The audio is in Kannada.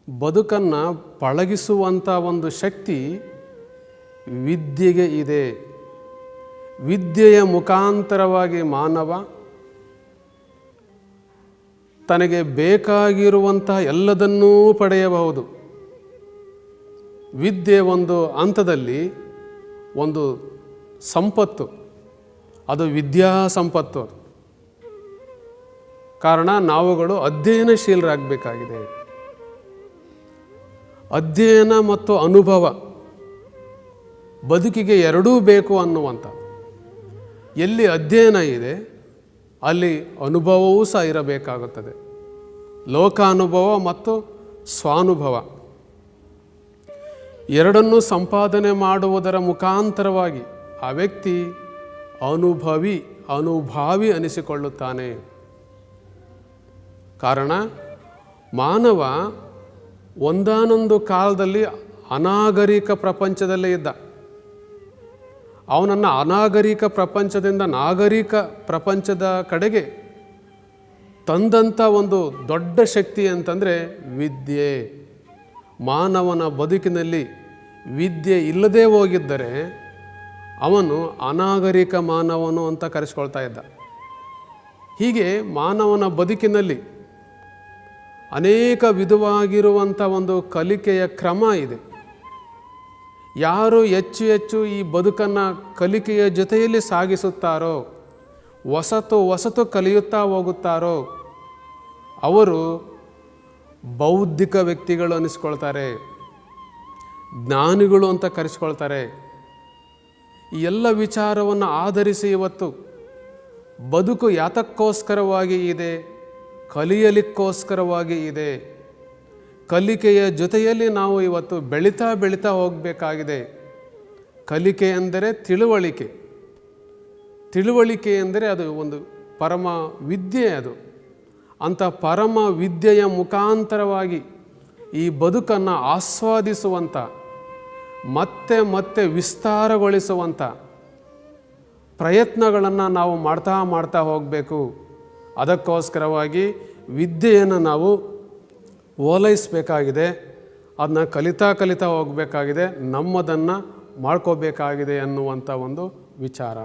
ಬದುಕನ್ನು ಪಳಗಿಸುವಂಥ ಒಂದು ಶಕ್ತಿ ವಿದ್ಯೆಗೆ ಇದೆ. ವಿದ್ಯೆಯ ಮುಖಾಂತರವಾಗಿ ಮಾನವ ತನಗೆ ಬೇಕಾಗಿರುವಂಥ ಎಲ್ಲದನ್ನೂ ಪಡೆಯಬಹುದು. ವಿದ್ಯೆ ಒಂದು ಹಂತದಲ್ಲಿ ಒಂದು ಸಂಪತ್ತು, ಅದು ವಿದ್ಯಾ ಸಂಪತ್ತು. ಕಾರಣ ನಾವುಗಳು ಅಧ್ಯಯನಶೀಲರಾಗಬೇಕಾಗಿದೆ. ಅಧ್ಯಯನ ಮತ್ತು ಅನುಭವ ಬದುಕಿಗೆ ಎರಡೂ ಬೇಕು ಅನ್ನುವಂಥ. ಎಲ್ಲಿ ಅಧ್ಯಯನ ಇದೆ ಅಲ್ಲಿ ಅನುಭವವೂ ಸಹ ಇರಬೇಕಾಗುತ್ತದೆ. ಲೋಕಾನುಭವ ಮತ್ತು ಸ್ವಾನುಭವ ಎರಡನ್ನೂ ಸಂಪಾದನೆ ಮಾಡುವುದರ ಮುಖಾಂತರವಾಗಿ ಆ ವ್ಯಕ್ತಿ ಅನುಭಾವಿ ಅನಿಸಿಕೊಳ್ಳುತ್ತಾನೆ. ಕಾರಣ ಮಾನವ ಒಂದಾನೊಂದು ಕಾಲದಲ್ಲಿ ಅನಾಗರಿಕ ಪ್ರಪಂಚದಲ್ಲೇ ಇದ್ದ. ಅವನನ್ನು ಅನಾಗರಿಕ ಪ್ರಪಂಚದಿಂದ ನಾಗರಿಕ ಪ್ರಪಂಚದ ಕಡೆಗೆ ತಂದಂಥ ಒಂದು ದೊಡ್ಡ ಶಕ್ತಿ ಅಂತಂದರೆ ವಿದ್ಯೆ. ಮಾನವನ ಬದುಕಿನಲ್ಲಿ ವಿದ್ಯೆ ಇಲ್ಲದೇ ಹೋಗಿದ್ದರೆ ಅವನು ಅನಾಗರಿಕ ಮಾನವನು ಅಂತ ಕರೆಸ್ಕೊಳ್ತಾ ಇದ್ದ. ಹೀಗೆ ಮಾನವನ ಬದುಕಿನಲ್ಲಿ ಅನೇಕ ವಿಧವಾಗಿರುವಂಥ ಒಂದು ಕಲಿಕೆಯ ಕ್ರಮ ಇದೆ. ಯಾರು ಹೆಚ್ಚು ಹೆಚ್ಚು ಈ ಬದುಕನ್ನು ಕಲಿಕೆಯ ಜೊತೆಯಲ್ಲಿ ಸಾಗಿಸುತ್ತಾರೋ, ಹೊಸತು ಕಲಿಯುತ್ತಾ ಹೋಗುತ್ತಾರೋ ಅವರು ಬೌದ್ಧಿಕ ವ್ಯಕ್ತಿಗಳು ಅನ್ನಿಸ್ಕೊಳ್ತಾರೆ, ಜ್ಞಾನಿಗಳು ಅಂತ ಕರೆಸ್ಕೊಳ್ತಾರೆ. ಈ ಎಲ್ಲ ವಿಚಾರವನ್ನು ಆಧರಿಸಿ ಇವತ್ತು ಬದುಕು ಯಾತಕ್ಕೋಸ್ಕರವಾಗಿ ಇದೆ, ಕಲಿಯಲಿಕ್ಕೋಸ್ಕರವಾಗಿ ಇದೆ. ಕಲಿಕೆಯ ಜೊತೆಯಲ್ಲಿ ನಾವು ಇವತ್ತು ಬೆಳೀತಾ ಹೋಗಬೇಕಾಗಿದೆ. ಕಲಿಕೆ ಎಂದರೆ ತಿಳುವಳಿಕೆ ಎಂದರೆ ಅದು ಒಂದು ಪರಮ ವಿದ್ಯೆ. ಅದು ಅಂಥ ಪರಮ ವಿದ್ಯೆಯ ಮುಖಾಂತರವಾಗಿ ಈ ಬದುಕನ್ನು ಆಸ್ವಾದಿಸುವಂಥ, ಮತ್ತೆ ವಿಸ್ತಾರಗೊಳಿಸುವಂಥ ಪ್ರಯತ್ನಗಳನ್ನು ನಾವು ಮಾಡ್ತಾ ಹೋಗಬೇಕು. ಅದಕ್ಕೋಸ್ಕರವಾಗಿ ವಿದ್ಯೆಯನ್ನು ನಾವು ಓಲೈಸಬೇಕಾಗಿದೆ. ಅದನ್ನ ಕಲಿತಾ ಹೋಗಬೇಕಾಗಿದೆ. ನಮ್ಮದನ್ನು ಮಾಡ್ಕೋಬೇಕಾಗಿದೆ ಅನ್ನುವಂಥ ಒಂದು ವಿಚಾರ.